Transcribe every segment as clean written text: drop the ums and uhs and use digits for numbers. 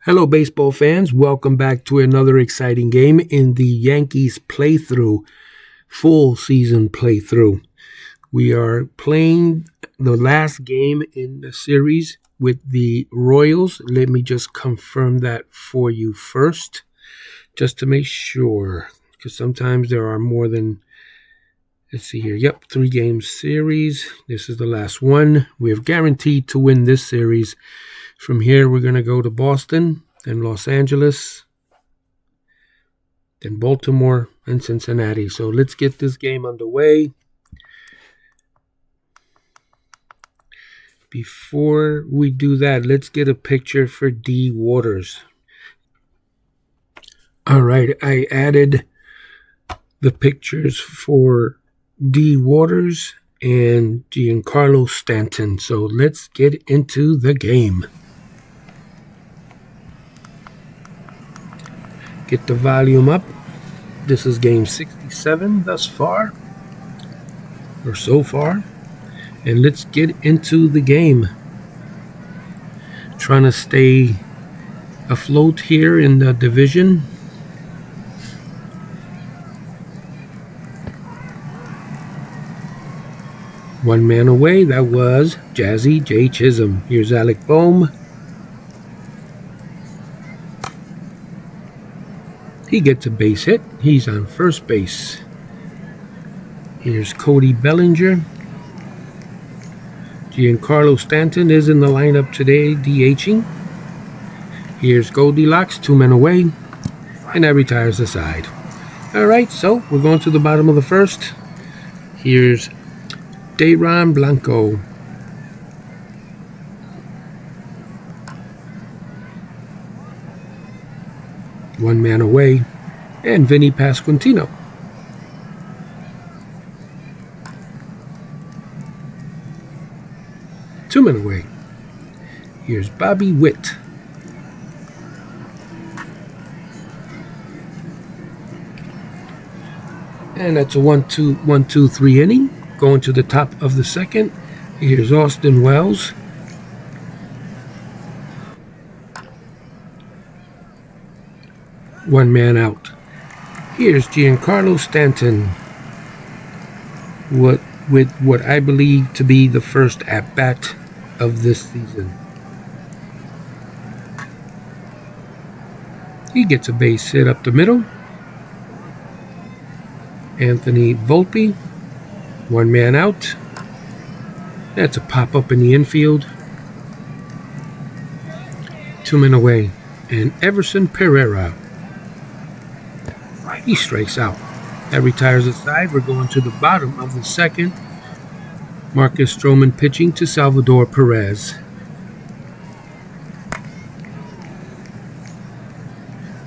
Hello, baseball fans. Welcome back to another exciting game in the Yankees playthrough, full season playthrough. We are playing the last game in the series with the Royals. Let me just confirm that for you first, just to make sure, because sometimes there are more than, let's see here. Yep, 3-game series. This is the last one. We are guaranteed to win this series. From here, we're going to go to Boston, then Los Angeles, then Baltimore, and Cincinnati. So let's get this game underway. Before we do that, let's get a picture for D. Waters. All right, I added the pictures for D. Waters and Giancarlo Stanton. So let's get into the game. Get the volume up. This is game 67 thus far, or so far. And let's get into the game. Trying to stay afloat here in the division. One man away. That was Jazzy J. Chisholm. Here's Alec Bohm. He gets a base hit. He's on first base. Here's Cody Bellinger. Giancarlo Stanton is in the lineup today, DHing. Here's Goldilocks, 2 men away, and that retires the side. All right, so we're going to the bottom of the first. Here's Dayron Blanco. One man away, and Vinny Pasquantino. Two men away. Here's Bobby Witt. And that's a 1-2-3 inning. Going to the top of the second. Here's Austin Wells. One man out. Here's Giancarlo Stanton with what I believe to be the first at-bat of this season. He gets a base hit up the middle. Anthony Volpe, one man out. That's a pop-up in the infield. 2 men away. And Everson Pereira. He strikes out. That retires the side. We're going to the bottom of the second. Marcus Stroman pitching to Salvador Perez.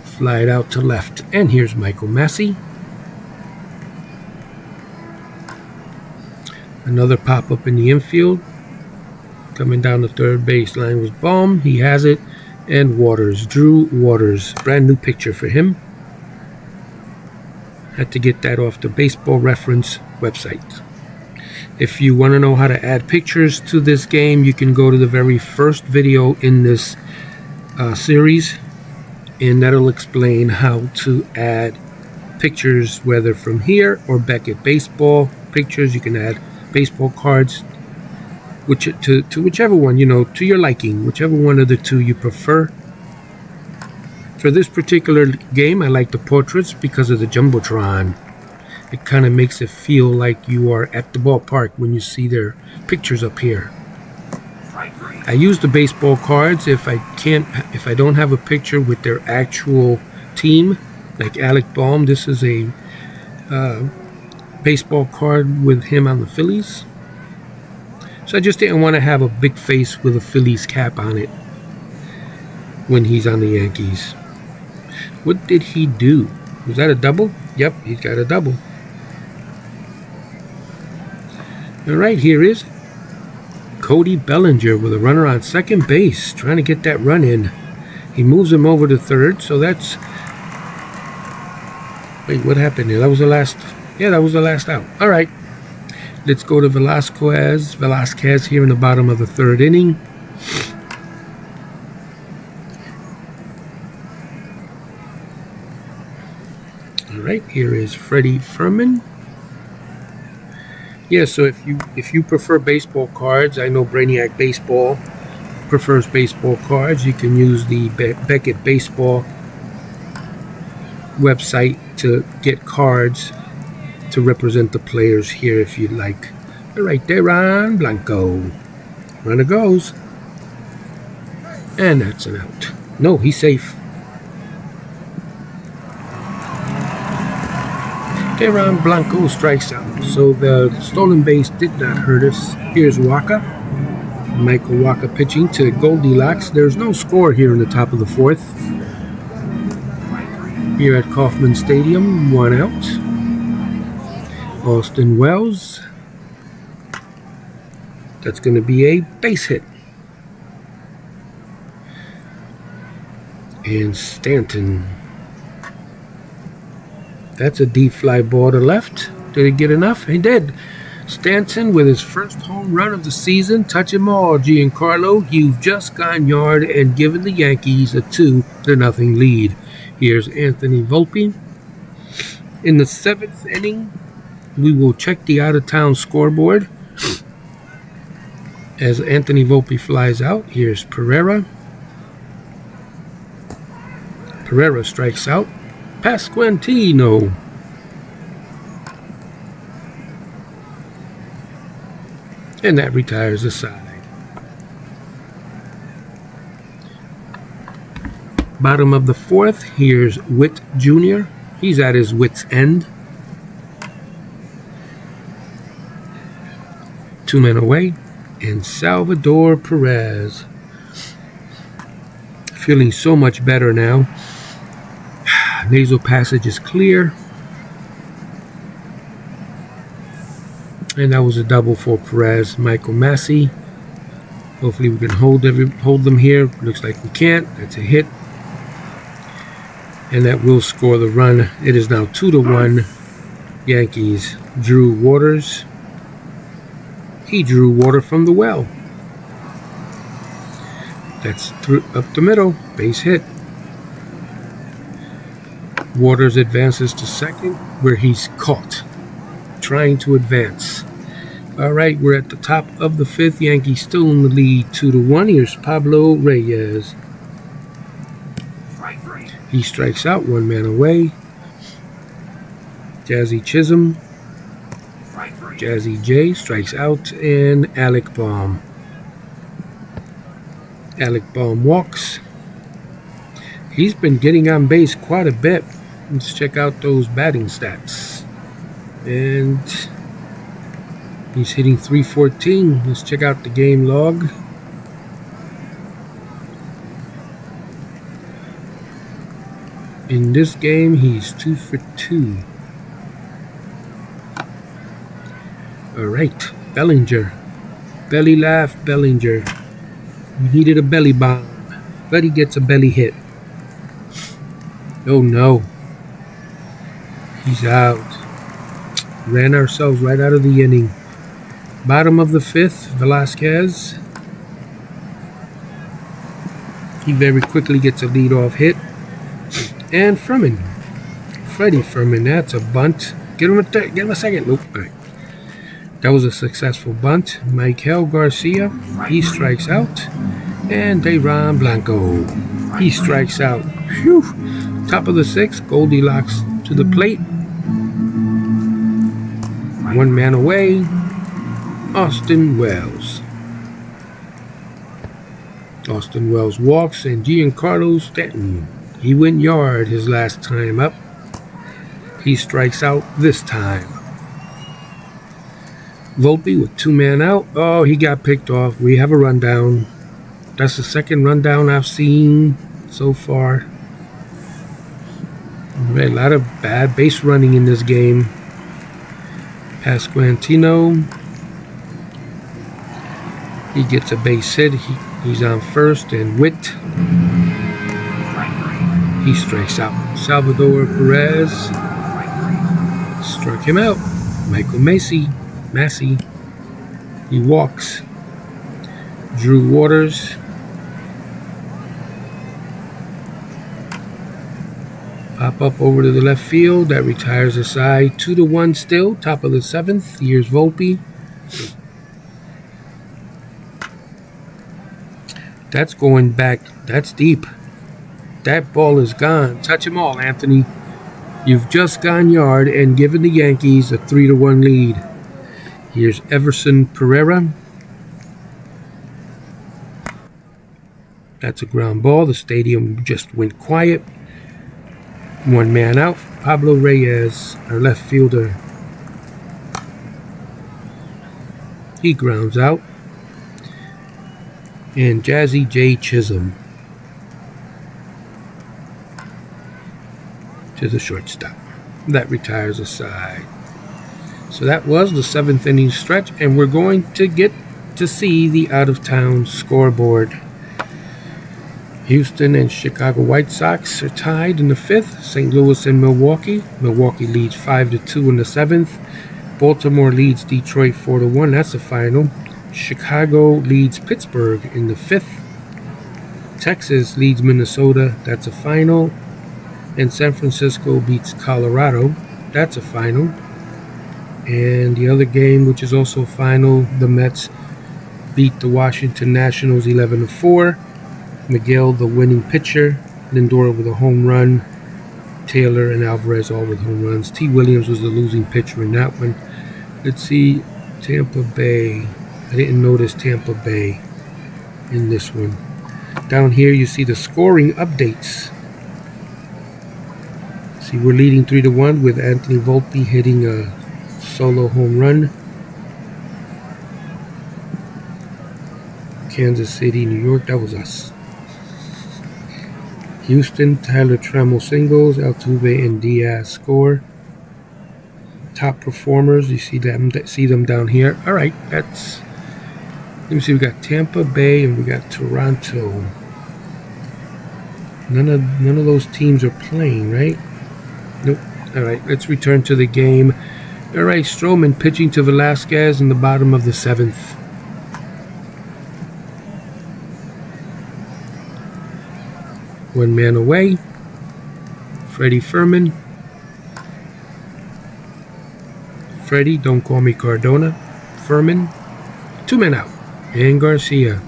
Fly it out to left. And here's Michael Massey. Another pop-up in the infield. Coming down the third baseline was Baum. He has it. And Waters. Drew Waters. Brand new picture for him. Had to get that off the Baseball Reference website. If you want to know how to add pictures to this game, you can go to the very first video in this series, and that'll explain how to add pictures, whether from here or Beckett Baseball pictures. You can add baseball cards, to whichever one, to your liking, whichever one of the two you prefer. For this particular game, I like the portraits because of the Jumbotron. It kind of makes it feel like you are at the ballpark when you see their pictures up here. I use the baseball cards if I don't have a picture with their actual team, like Alec Bohm. This is a baseball card with him on the Phillies. So I just didn't want to have a big face with a Phillies cap on it when he's on the Yankees. What did he do? Was that a double? Yep, he's got a double. All right, here is Cody Bellinger with a runner on second base, trying to get that run in. He moves him over to third, so that's... Wait, what happened there? That was the last... Yeah, that was the last out. All right, let's go to Velasquez here in the bottom of the third inning. All right, here is Freddie Furman. Yeah, so if you prefer baseball cards, I know Brainiac Baseball prefers baseball cards. You can use the Beckett Baseball website to get cards to represent the players here if you'd like. All right, Deron Blanco. Runner goes. And that's an out. No, he's safe. Deron Blanco strikes out. So the stolen base did not hurt us. Here's Waka. Michael Waka pitching to Goldilocks. There's no score here in the top of the fourth. Here at Kauffman Stadium, 1 out. Austin Wells. That's going to be a base hit. And Stanton. That's a deep fly ball to left. Did he get enough? He did. Stanton with his first home run of the season. Touch him all, Giancarlo. You've just gone yard and given the Yankees a 2-0 lead. Here's Anthony Volpe. In the 7th inning, we will check the out-of-town scoreboard. As Anthony Volpe flies out, here's Pereira. Pereira strikes out. Pasquantino. And that retires the side. Bottom of the 4th, here's Witt Jr. He's at his wit's end. 2 men away. And Salvador Perez. Feeling so much better now. Nasal passage is clear. And that was a double for Perez. Michael Massey. Hopefully we can hold them here. Looks like we can't. That's a hit. And that will score the run. It is now 2-1 Yankees. Drew Waters. He drew water from the well. That's up the middle. Base hit. Waters advances to second, where he's caught, trying to advance. All right, we're at the top of the 5th. Yankees still in the lead, 2-1. Here's Pablo Reyes. He strikes out, 1 man away. Jazzy Chisholm. Jazzy J strikes out, and Alec Baum. Alec Baum walks. He's been getting on base quite a bit. Let's check out those batting stats. And he's hitting .314. Let's check out the game log. In this game, he's 2 for 2. All right, Bellinger. Belly laugh, Bellinger. You needed a belly bomb, but he gets a belly hit. Oh no. He's out. Ran ourselves right out of the inning. Bottom of the 5th, Velasquez. He very quickly gets a leadoff hit. And Furman. Freddie Furman, that's a bunt. Get him a second. Nope. All right. That was a successful bunt. Michael Garcia, he strikes out. And Deron Blanco, he strikes out. Whew. Top of the 6th, Goldilocks to the plate. 1 man away, Austin Wells. Austin Wells walks, and Giancarlo Stanton, he went yard his last time up. He strikes out this time. Volpe with 2 men out. Oh, he got picked off. We have a rundown. That's the 2nd rundown I've seen so far. A lot of bad base running in this game. Pasquantino. He gets a base hit. He's on first, and Witt. He strikes out. Salvador Perez struck him out. Michael Massey. He walks. Drew Waters. Pop up over to the left field. That retires the side. 2-1 still. Top of the 7th. Here's Volpe. That's going back. That's deep. That ball is gone. Touch them all, Anthony. You've just gone yard and given the Yankees a 3-1 lead. Here's Everson Pereira. That's a ground ball. The stadium just went quiet. 1 man out. Pablo Reyes, our left fielder. He grounds out. And Jazzy J. Chisholm to the shortstop. That retires a side. So that was the 7th inning stretch, and we're going to get to see the out-of-town scoreboard. Houston and Chicago White Sox are tied in the 5th. St. Louis and Milwaukee. Milwaukee leads 5-2 in the 7th. Baltimore leads Detroit 4-1. That's the final. Chicago leads Pittsburgh in the 5th. Texas leads Minnesota. That's a final. And San Francisco beats Colorado. That's a final. And the other game, which is also a final, the Mets beat the Washington Nationals 11-4. Miguel, the winning pitcher. Lindor with a home run. Taylor and Alvarez all with home runs. T. Williams was the losing pitcher in that one. Let's see, Tampa Bay. I didn't notice Tampa Bay in this one. Down here you see the scoring updates. See, we're leading 3-1 with Anthony Volpe hitting a solo home run. Kansas City, New York, that was us. Houston, Tyler Trammell singles, Altuve and Diaz score. Top performers, you see them down here. All right, that's. Let me see. We got Tampa Bay and we got Toronto. None of those teams are playing, right? Nope. All right, let's return to the game. All right, Stroman pitching to Velasquez in the bottom of the 7th. One man away. Freddie Furman. Freddie, don't call me Cardona. Furman. 2 men out. And Garcia.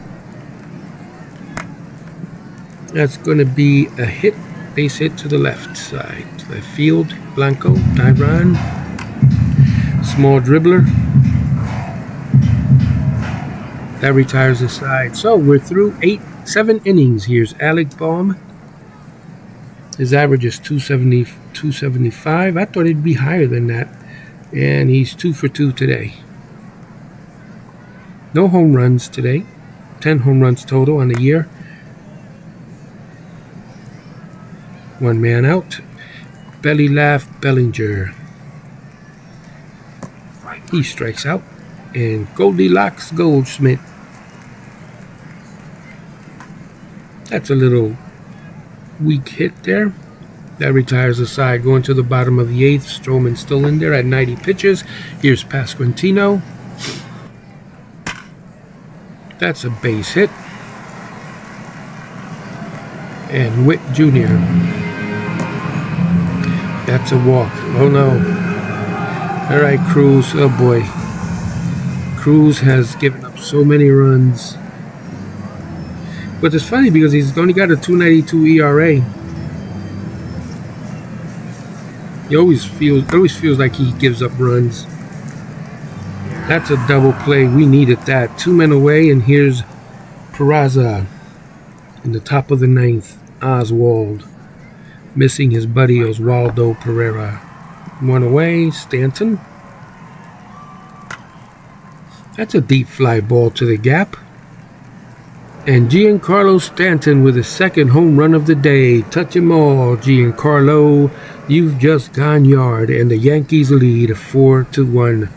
That's going to be a hit. Base hit to the left side. Left field. Blanco. Tyron. Small dribbler. That retires the side. So we're through 7 innings. Here's Alec Baum. His average is 275. I thought it'd be higher than that. And he's 2 for 2 today. No home runs today. 10 home runs total on the year. 1 man out. Belly laugh Bellinger. He strikes out. And Goldilocks Goldschmidt. That's a little weak hit there. That retires the side. Going to the bottom of the 8th. Stroman still in there at 90 pitches. Here's Pasquantino. That's a base hit. And Witt Jr. That's a walk. Oh no. All right, Cruz. Oh boy. Cruz has given up so many runs. But it's funny because he's only got a 2.92 ERA. He always feels like he gives up runs. That's a double play. We needed that. 2 men away, and here's Peraza in the top of the 9th. Oswald missing his buddy Oswaldo Pereira. 1 away. Stanton. That's a deep fly ball to the gap. And Giancarlo Stanton with his 2nd home run of the day. Touch him all, Giancarlo. You've just gone yard, and the Yankees lead 4-1.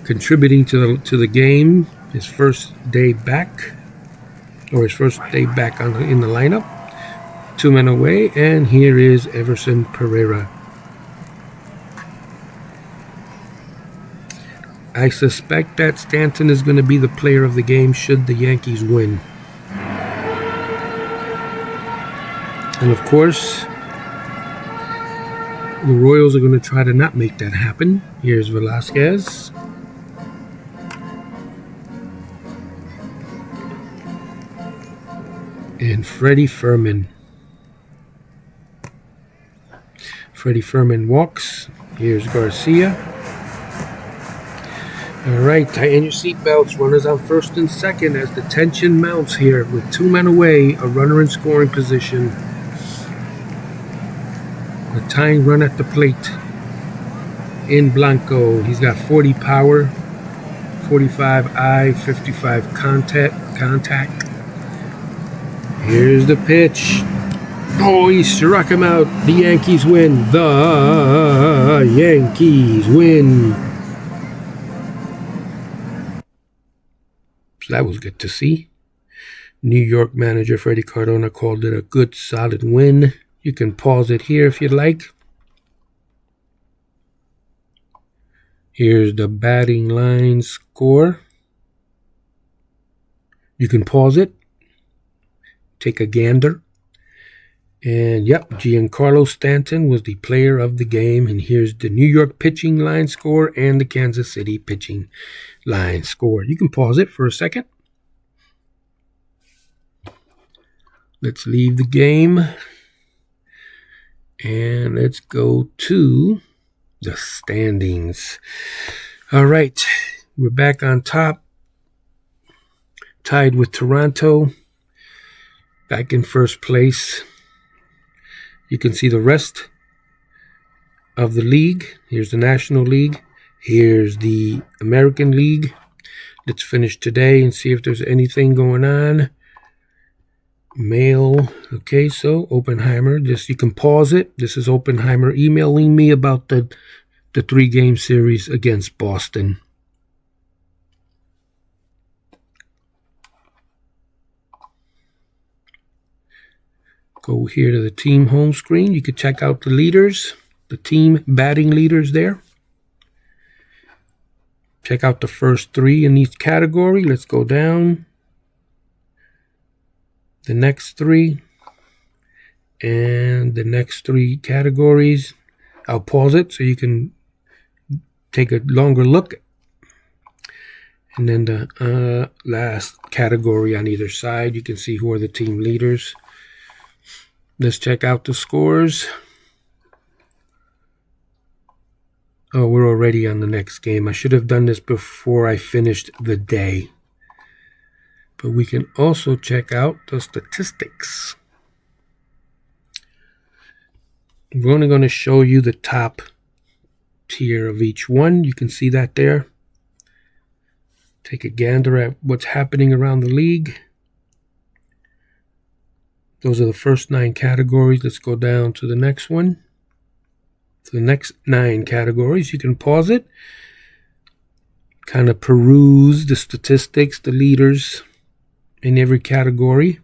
Contributing to the game, his first day back in the lineup. 2 men away, and here is Everson Pereira. I suspect that Stanton is going to be the player of the game should the Yankees win. And of course, The Royals are going to try to not make that happen. Here's Velasquez. And Freddie Fermin. Freddie Fermin walks. Here's Garcia. All right, tighten your seatbelts. Runners on first and second as the tension mounts here with 2 men away, a runner in scoring position. A tying run at the plate in Blanco. He's got 40 power, 45 eye, 55 contact. Here's the pitch. Oh, he struck him out. The Yankees win. The Yankees win. So that was good to see. New York manager Freddie Cardona called it a good, solid win. You can pause it here if you'd like. Here's the batting line score. You can pause it. Take a gander. And yep, Giancarlo Stanton was the player of the game. And here's the New York pitching line score and the Kansas City pitching line score. You can pause it for a second. Let's leave the game. And let's go to the standings. All right, we're back on top. Tied with Toronto. Back in first place. You can see the rest of the league. Here's the National League. Here's the American League. Let's finish today and see if there's anything going on. Mail. Okay, so Oppenheimer. You can pause it. This is Oppenheimer emailing me about the 3-game series against Boston. Go here to the team home screen. You can check out the leaders, the team batting leaders there. Check out the first 3 in each category. Let's go down. The next 3 and the next 3 categories. I'll pause it so you can take a longer look. And then the last category on either side, you can see who are the team leaders. Let's check out the scores. Oh, we're already on the next game. I should have done this before I finished the day. But we can also check out the statistics. We're only going to show you the top tier of each one. You can see that there. Take a gander at what's happening around the league. Those are the first 9 categories. Let's go down to the next one. To the next 9 categories. You can pause it. Kind of peruse the statistics, the leaders in every category.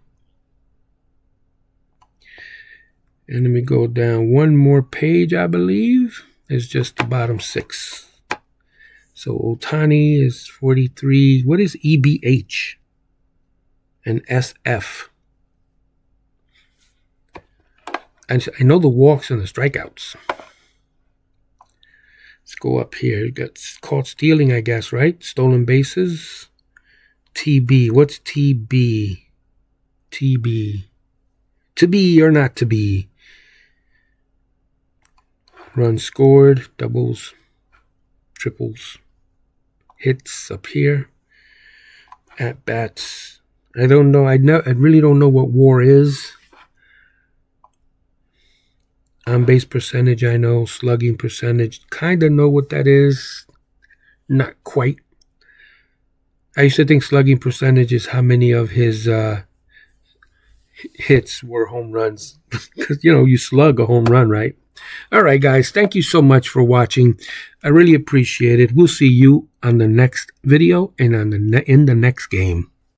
And let me go down one more page, I believe. It's just the bottom 6. So Ohtani is 43. What is EBH? And SF? And I know the walks and the strikeouts. Let's go up here. You got caught stealing, I guess, right? Stolen bases. TB. What's TB? TB. To be or not to be. Runs scored. Doubles. Triples. Hits up here. At bats. I don't know. I really don't know what WAR is. On base percentage, I know. Slugging percentage, kind of know what that is. Not quite. I used to think slugging percentage is how many of his hits were home runs. Because, you slug a home run, right? All right, guys. Thank you so much for watching. I really appreciate it. We'll see you on the next video and in the next game.